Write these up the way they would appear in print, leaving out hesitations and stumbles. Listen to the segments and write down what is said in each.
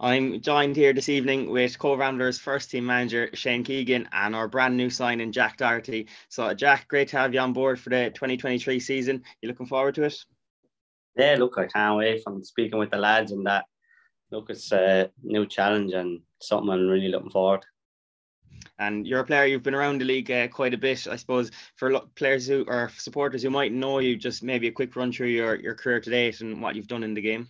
I'm joined here this evening with Cobh Ramblers first team manager Shane Keegan and our brand new signing Jack Doherty. So Jack, great to have you on board for the 2023 season. You looking forward to it? Yeah, look, I can't wait from speaking with the lads and that. Look, it's a new challenge and something I'm really looking forward to. And you're a player, you've been around the league quite a bit. I suppose for players who or supporters who might know you, just maybe a quick run through your career to date and what you've done in the game.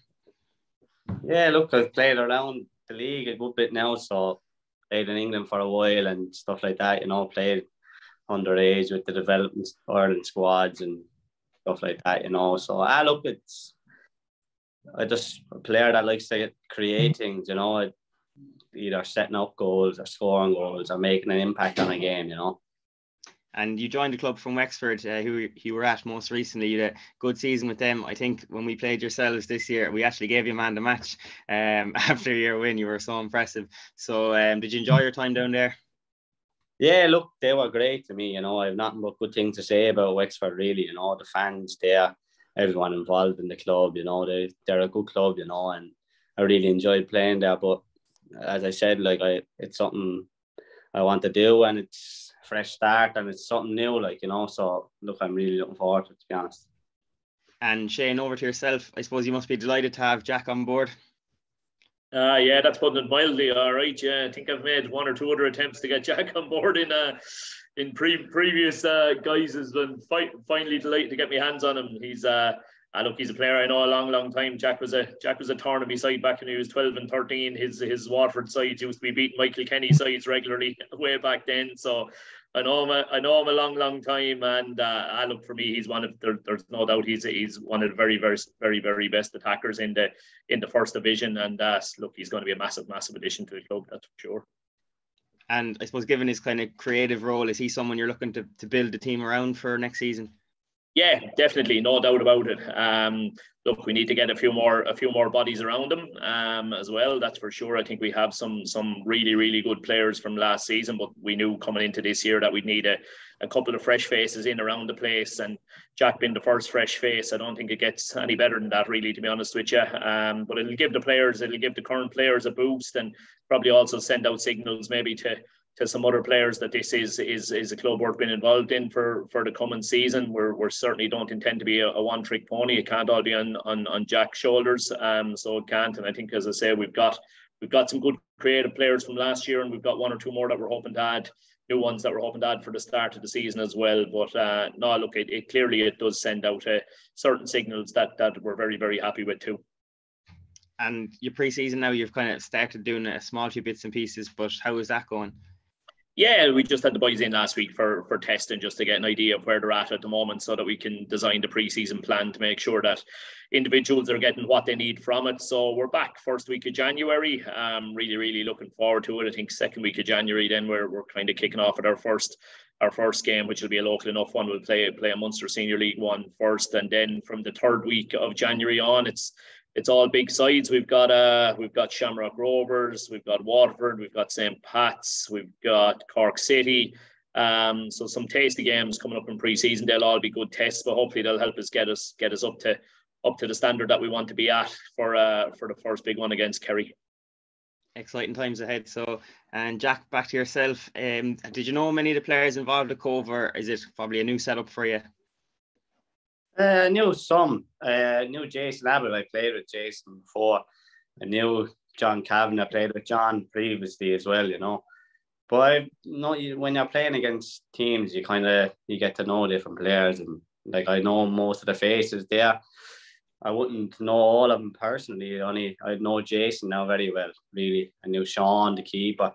Yeah, look, I've played around the league a good bit now, so played in England for a while and stuff like that, played underage with the development Ireland squads and stuff like that, So, look, I just a player that likes to create things, either setting up goals or scoring goals or making an impact on a game, And you joined the club from Wexford, who you were at most recently. You had a good season with them. I think when we played yourselves this year, we actually gave you man the match after your win. You were so impressive. So did you enjoy your time down there? Yeah, look, they were great to me. I have nothing but good things to say about Wexford, really. The fans there, everyone involved in the club, they're a good club, and I really enjoyed playing there. But as I said, it's something I want to do, and it's a fresh start, and it's something new, So look, I'm really looking forward to it, to be honest. And Shane, over to yourself. I suppose you must be delighted to have Jack on board. Yeah, that's putting it mildly. All right, yeah, I think I've made one or two other attempts to get Jack on board in previous guises, and finally delighted to get my hands on him. He's he's a player I know a long time. Jack was a thorn in my side back when he was 12 and 13. His Waterford sides used to be beating Michael Kenny sides regularly way back then. So I know him a long time, and look, for me, he's there's no doubt he's one of the very best attackers in the first division, and look, he's going to be a massive addition to the club, that's for sure. And I suppose, given his kind of creative role, is he someone you're looking to build the team around for next season? Yeah, definitely, no doubt about it. Look, we need to get a few more bodies around him as well. That's for sure. I think we have some really good players from last season, but we knew coming into this year that we'd need a couple of fresh faces in around the place. And Jack being the first fresh face, I don't think it gets any better than that, really, to be honest with you. But it'll give the current players a boost, and probably also send out signals maybe to some other players that this is a club worth being involved in for the coming season. We're certainly don't intend to be a one-trick pony. It can't all be on Jack's shoulders, so it can't. And I think, as I say, we've got some good creative players from last year, and we've got one or two more that we're hoping to add, new ones that we're hoping to add for the start of the season as well. But no, look, it clearly does send out certain signals that we're very happy with too. And your pre-season now, you've kind of started doing a small few bits and pieces, but how is that going? Yeah, we just had the boys in last week for testing, just to get an idea of where they're at the moment, so that we can design the pre-season plan to make sure that individuals are getting what they need from it. So we're back first week of January. Really looking forward to it. I think second week of January, then we're kind of kicking off at our first game, which will be a local enough one. We'll play a Munster Senior League one first, and then from the third week of January on, it's all big sides. We've got Shamrock Rovers, we've got Waterford, we've got St. Pat's, we've got Cork City. So some tasty games coming up in pre-season. They'll all be good tests, but hopefully they'll help us get us up to the standard that we want to be at for the first big one against Kerry. Exciting times ahead. So, and Jack, back to yourself. Did you know many of the players involved at Cobh, or is it probably a new setup for you? Knew some. Knew Jason Abbott. I played with Jason before. I knew John Cavan. I played with John previously as well, But when you're playing against teams, you get to know different players, and I know most of the faces there. I wouldn't know all of them personally. I know Jason now very well, really. I knew Sean, the keeper.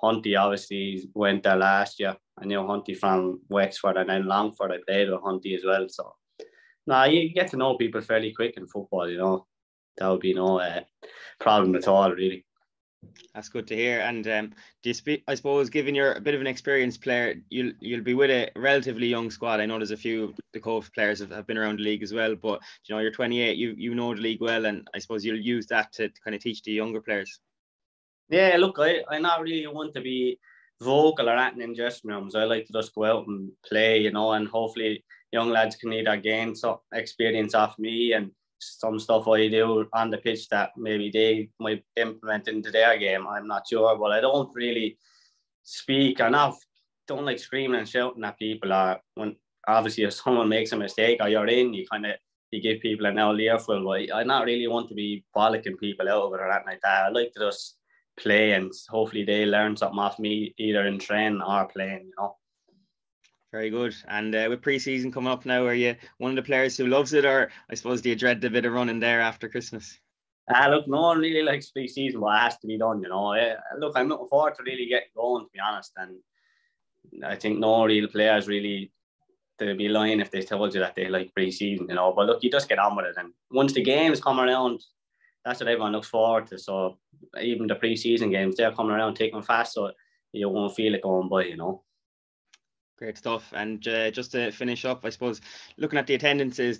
Hunty obviously went there last year. I knew Hunty from Wexford, and then Longford. I played with Hunty as well, so. No, you get to know people fairly quick in football, That would be no problem at all, really. That's good to hear. And I suppose, given you're a bit of an experienced player, you'll be with a relatively young squad. I know there's a few of the Cobh players have been around the league as well, but you're 28, you know the league well, and I suppose you'll use that to kind of teach the younger players. Yeah, look, I not really want to be vocal or anything in dressing rooms. I like to just go out and play, and hopefully young lads can either gain some experience off me and some stuff I do on the pitch that maybe they might implement into their game. I'm not sure, but I don't really speak. Don't like screaming and shouting at people. Or when obviously if someone makes a mistake or you're in, you give people an old earful. But I not really want to be bollocking people out of it or anything like that. I like to just play, and hopefully they learn something off me either in training or playing, you know. Very good. And with pre-season coming up now, are you one of the players who loves it, or I suppose do you dread the bit of running there after Christmas? Look, no one really likes pre-season, but it has to be done, you know. Look, I'm looking forward to really getting going, to be honest. And I think no real players really, they'd be lying if they told you that they like pre-season, you know. But look, you just get on with it. And once the games come around, that's what everyone looks forward to. So even the pre-season games, they're coming around, taking them fast, so you won't feel it going by, you know. Great stuff. And just to finish up, I suppose, looking at the attendances,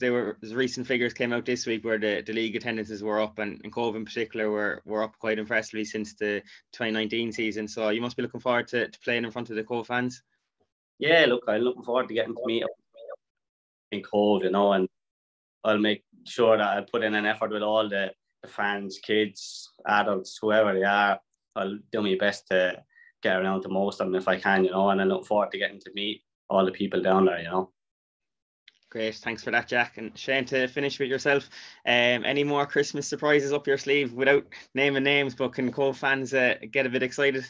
recent figures came out this week where the league attendances were up, and Cobh in particular were up quite impressively since the 2019 season. So you must be looking forward to playing in front of the Cobh fans. Yeah, look, I'm looking forward to getting to meet up in Cobh, you know, and I'll make sure that I put in an effort with all the fans, kids, adults, whoever they are. I'll do my best to get around to most of them if I can, you know, and I look forward to getting to meet all the people down there, you know. Great, thanks for that, Jack. And Shane, to finish with yourself, any more Christmas surprises up your sleeve without naming names, but can Cobh fans get a bit excited?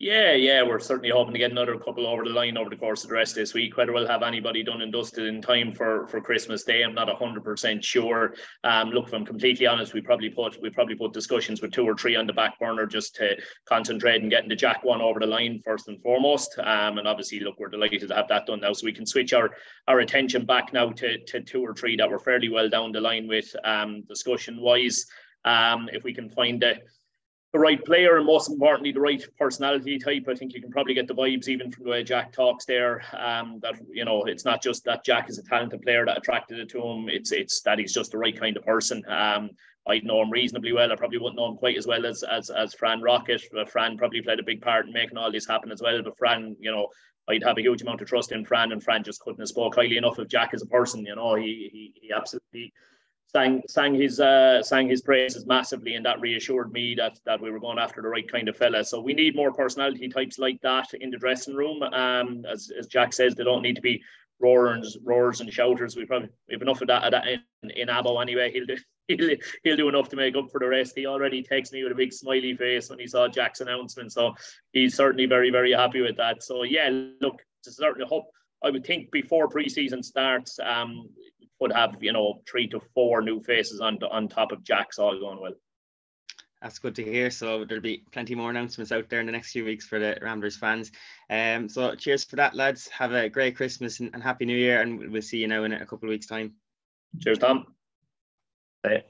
Yeah, we're certainly hoping to get another couple over the line over the course of the rest of this week. Whether we'll have anybody done and dusted in time for Christmas Day, I'm not 100% sure. Look, if I'm completely honest, we probably put discussions with 2 or 3 on the back burner just to concentrate on getting the Jack one over the line first and foremost. And obviously, look, we're delighted to have that done now, so we can switch our attention back now to 2 or 3 that we're fairly well down the line with discussion wise. If we can find the right player, and most importantly the right personality type. I think you can probably get the vibes even from the way Jack talks there, that, you know, it's not just that Jack is a talented player that attracted it to him, it's that he's just the right kind of person. I know him reasonably well. I probably wouldn't know him quite as well as Fran Rocket. Fran probably played a big part in making all this happen as well, but Fran, you know, I'd have a huge amount of trust in Fran, and Fran just couldn't have spoke highly enough of Jack as a person. You know, he absolutely sang his praises massively, and that reassured me that we were going after the right kind of fella. So we need more personality types like that in the dressing room. As Jack says, they don't need to be roarers and shouters. We have enough of that in Abo anyway. He'll do enough to make up for the rest. He already texted me with a big smiley face when he saw Jack's announcement, so he's certainly very, very happy with that. So yeah, look, to certainly hope, I would think before pre-season starts, would have, you know, 3 to 4 new faces on top of Jack's all going well. That's good to hear. So there'll be plenty more announcements out there in the next few weeks for the Ramblers fans. So cheers for that, lads. Have a great Christmas and Happy New Year, and we'll see you now in a couple of weeks' time. Cheers, Tom. Bye.